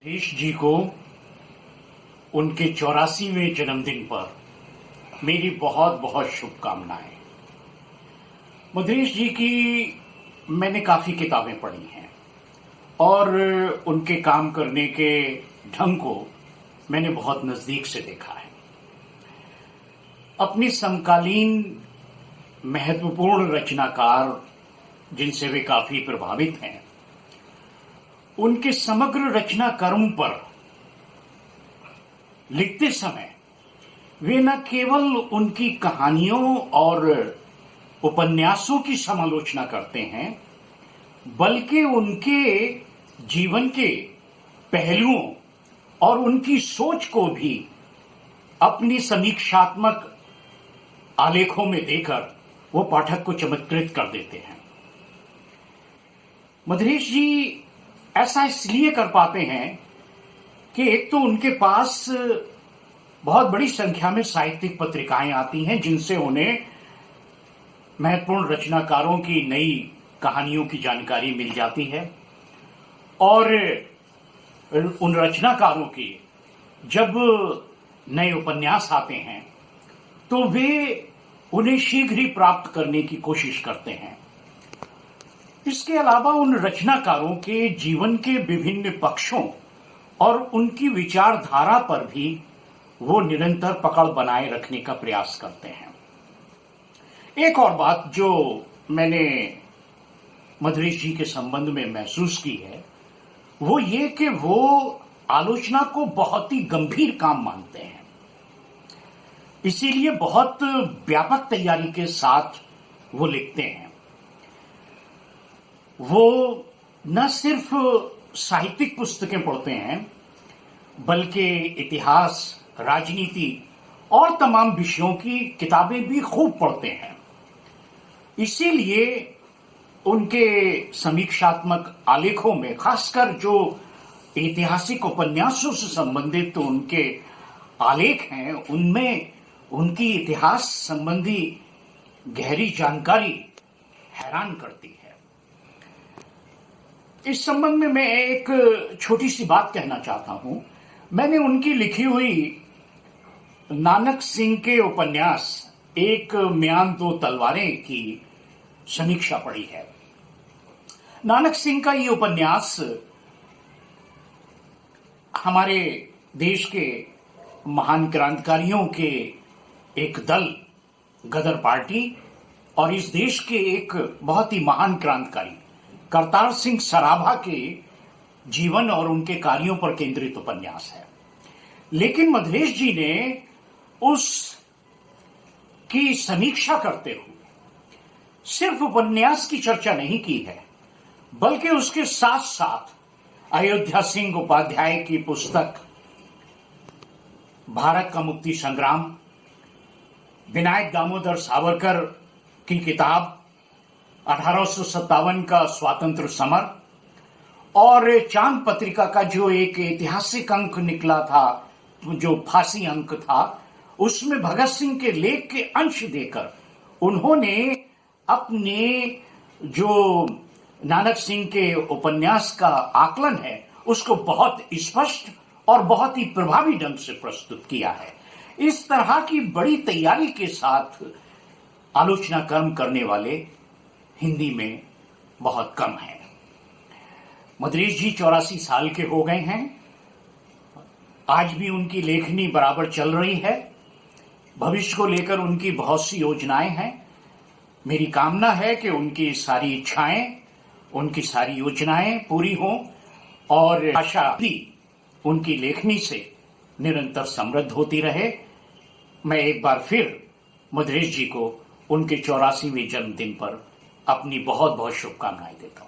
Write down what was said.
मधेश जी को उनके 84वें जन्मदिन पर मेरी बहुत बहुत शुभकामनाएं। मधेश जी की मैंने काफी किताबें पढ़ी हैं और उनके काम करने के ढंग को मैंने बहुत नजदीक से देखा है। अपनी समकालीन महत्वपूर्ण रचनाकार जिनसे वे काफी प्रभावित हैं, उनके समग्र रचना कर्म पर लिखते समय वे न केवल उनकी कहानियों और उपन्यासों की समालोचना करते हैं, बल्कि उनके जीवन के पहलुओं और उनकी सोच को भी अपनी समीक्षात्मक आलेखों में देकर वो पाठक को चमत्कृत कर देते हैं। मधेश जी ऐसा इसलिए कर पाते हैं कि एक तो उनके पास बहुत बड़ी संख्या में साहित्यिक पत्रिकाएं आती हैं जिनसे उन्हें महत्वपूर्ण रचनाकारों की नई कहानियों की जानकारी मिल जाती है, और उन रचनाकारों की जब नए उपन्यास आते हैं तो वे उन्हें शीघ्र ही प्राप्त करने की कोशिश करते हैं। इसके अलावा उन रचनाकारों के जीवन के विभिन्न पक्षों और उनकी विचारधारा पर भी वो निरंतर पकड़ बनाए रखने का प्रयास करते हैं। एक और बात जो मैंने मधेश जी के संबंध में महसूस की है वो ये कि वो आलोचना को बहुत ही गंभीर काम मानते हैं, इसीलिए बहुत व्यापक तैयारी के साथ वो लिखते हैं। वो न सिर्फ साहित्यिक पुस्तकें पढ़ते हैं बल्कि इतिहास, राजनीति और तमाम विषयों की किताबें भी खूब पढ़ते हैं। इसीलिए उनके समीक्षात्मक आलेखों में, खासकर जो ऐतिहासिक उपन्यासों से संबंधित उनके आलेख हैं, उनमें उनकी इतिहास संबंधी गहरी जानकारी हैरान करती है। इस संबंध में मैं एक छोटी सी बात कहना चाहता हूं। मैंने उनकी लिखी हुई नानक सिंह के उपन्यास एक म्यान दो तलवारें की समीक्षा पढ़ी है। नानक सिंह का ये उपन्यास हमारे देश के महान क्रांतिकारियों के एक दल, गदर पार्टी, और इस देश के एक बहुत ही महान क्रांतिकारी करतार सिंह सराभा के जीवन और उनके कार्यों पर केंद्रित उपन्यास है। लेकिन मधेश जी ने उस की समीक्षा करते हुए सिर्फ उपन्यास की चर्चा नहीं की है, बल्कि उसके साथ साथ अयोध्या सिंह उपाध्याय की पुस्तक भारत का मुक्ति संग्राम, विनायक दामोदर सावरकर की किताब 1857 का स्वातंत्र समर, और चांद पत्रिका का जो एक ऐतिहासिक अंक निकला था, जो फांसी अंक था, उसमें भगत सिंह के लेख के अंश देकर उन्होंने अपने जो नानक सिंह के उपन्यास का आकलन है उसको बहुत स्पष्ट और बहुत ही प्रभावी ढंग से प्रस्तुत किया है। इस तरह की बड़ी तैयारी के साथ आलोचना कर्म करने वाले हिंदी में बहुत कम हैं। मधेश जी 84 साल के हो गए हैं। आज भी उनकी लेखनी बराबर चल रही है। भविष्य को लेकर उनकी बहुत सी योजनाएं हैं। मेरी कामना है कि उनकी सारी इच्छाएं, उनकी सारी योजनाएं पूरी हों और आशा भी उनकी लेखनी से निरंतर समृद्ध होती रहे। मैं एक बार फिर मधेश जी को उनके 84वें जन्मदिन पर अपनी बहुत बहुत शुभकामनाएं देता हूं।